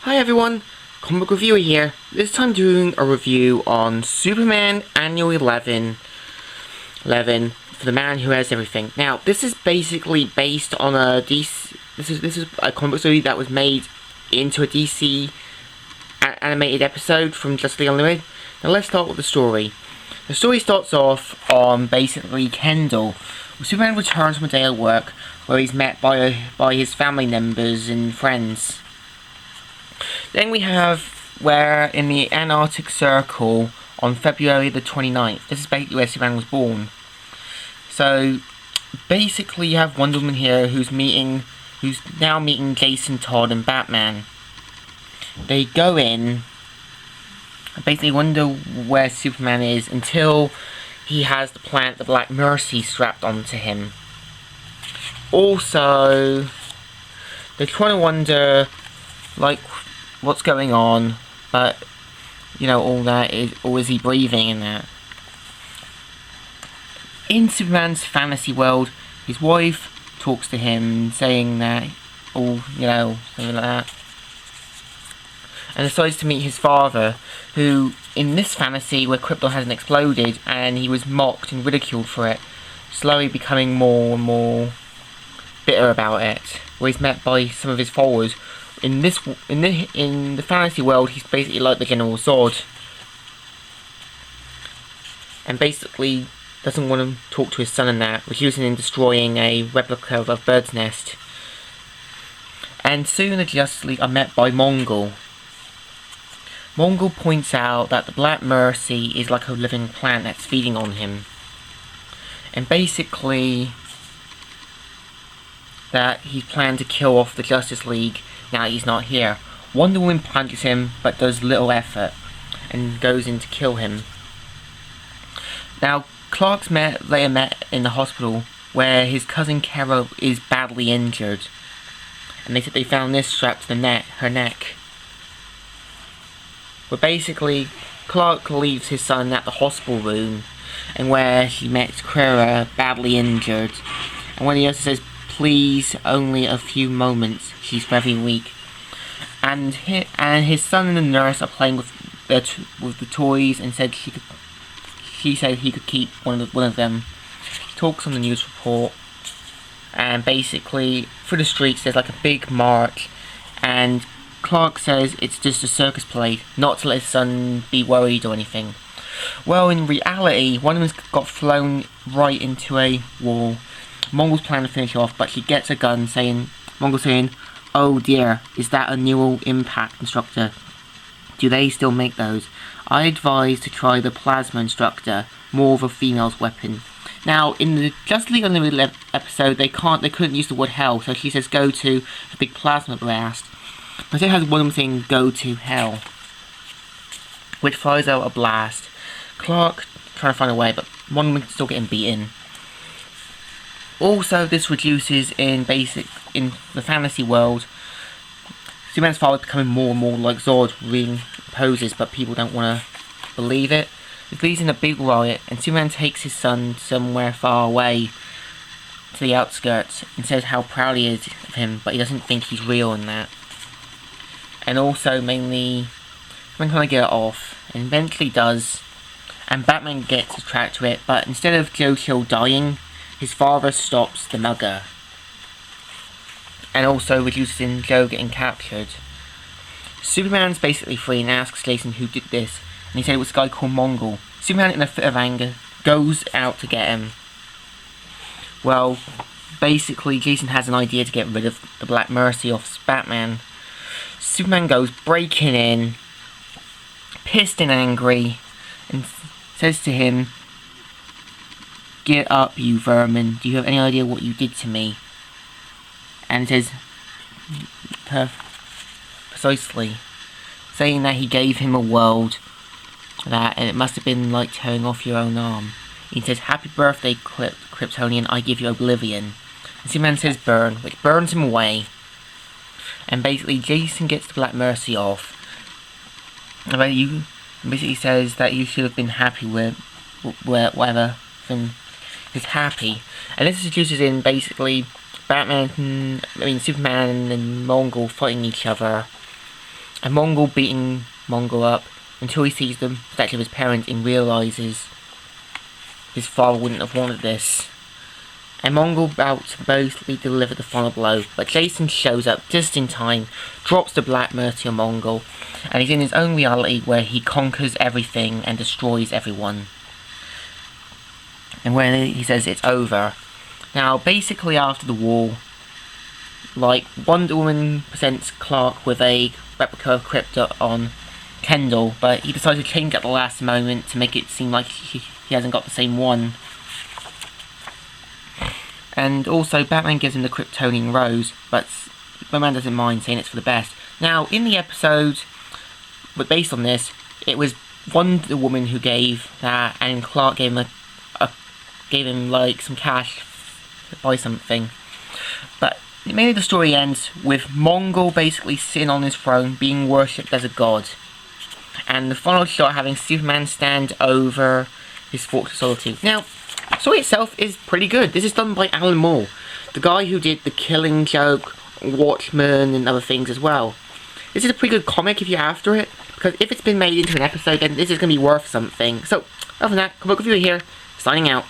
Hi everyone, Comic Book Reviewer here. This time doing a review on Superman Annual 11 for the Man Who Has Everything. Now, this is basically based on a DC. This is a comic book story that was made into a DC animated episode from Justice League Unlimited. Now let's start with the story. The story starts off on basically Kendall. Superman returns from a day at work where he's met by his family members and friends. Then we have where in the Antarctic Circle on February the 29th. This is basically where Superman was born. So basically you have Wonder Woman here who's now meeting Jason Todd and Batman. They go in and basically wonder where Superman is until he has the planet the Black Mercy strapped onto him. Also, they're trying to wonder like what's going on, but you know, all that is, or is he breathing and that. In Superman's fantasy world, his wife talks to him saying that, oh, you know, something like that, and decides to meet his father, who in this fantasy where Krypton hasn't exploded and he was mocked and ridiculed for it, slowly becoming more and more bitter about it, where he's met by some of his followers. In the fantasy world, he's basically like the General Zod, and basically doesn't want to talk to his son and that, refusing and destroying a replica of a bird's nest. And soon the Justice League are met by Mongol. Mongol points out that the Black Mercy is like a living plant that's feeding on him, and basically that he's planned to kill off the Justice League now he's not here. Wonder Woman punches him, but does little effort, and goes in to kill him. Now, Clark's later met in the hospital, where his cousin Kara is badly injured, and they said they found this strapped to her neck. But basically, Clark leaves his son at the hospital room, and where he met Kara badly injured, and when the nurse says, "Please, only a few moments, she's very weak." And his son and the nurse are playing with the toys, and said she said he could keep one of them. He talks on the news report, and basically through the streets there's like a big march, and Clark says it's just a circus play, not to let his son be worried or anything. Well, in reality, one of them got flown right into a wall. Mongol's planning to finish off, but he gets a gun, Mongol's saying, "Oh dear, is that a neural impact instructor? Do they still make those? I advise to try the plasma instructor, more of a female's weapon." Now, in the Justice League Unlimited episode, they couldn't use the word hell, so she says go to a big plasma blast. But it has one thing, go to hell, which fires out a blast. Clark trying to find a way, but one woman's still getting beaten. Also, this reduces in the fantasy world, Superman's father is becoming more and more like Zod reimposes, but people don't want to believe it. It leads in a big riot, and Superman takes his son somewhere far away to the outskirts and says how proud he is of him, but he doesn't think he's real in that. And also, mainly, Superman trying to get it off, and eventually does, and Batman gets attracted to it, but instead of Joe Chill dying, his father stops the mugger, and also reduces in Joe getting captured. Superman's basically free and asks Jason who did this, and he said it was a guy called Mongol. Superman, in a fit of anger, goes out to get him. Well, basically Jason has an idea to get rid of the Black Mercy off Batman. Superman goes breaking in, pissed and angry, and says to him, "Get up, you vermin. Do you have any idea what you did to me?" And says, precisely, saying that he gave him a world, and it must have been like tearing off your own arm. He says, "Happy birthday, Kryptonian, I give you oblivion." And Superman says, "Burn," which burns him away. And basically, Jason gets the Black Mercy off. And basically says that you should have been happy with whatever thing is happy. And this introduces in basically Superman and Mongol fighting each other. and Mongol beating Mongol up until he sees the statue of his parents and realises his father wouldn't have wanted this. And Mongol about to boldly deliver the final blow, but Jason shows up just in time, drops the Black Mercy on Mongol, and he's in his own reality where he conquers everything and destroys everyone. And when he says it's over. Now, basically after the war, like, Wonder Woman presents Clark with a replica of Krypton on Kendall, but he decides to change at the last moment to make it seem like he hasn't got the same one. And also, Batman gives him the Kryptonian rose, but Batman doesn't mind, saying it's for the best. Now, in the episode, but based on this, it was Wonder Woman who gave that, and Clark gave him like some cash to buy something. But mainly the story ends with Mongol basically sitting on his throne, being worshipped as a god, and the final shot having Superman stand over his Fortress of Solitude. Now, the story itself is pretty good. This is done by Alan Moore, the guy who did The Killing Joke, Watchmen, and other things as well. This is a pretty good comic if you're after it, because if it's been made into an episode, then this is going to be worth something. So, other than that, comic reviewer here, signing out.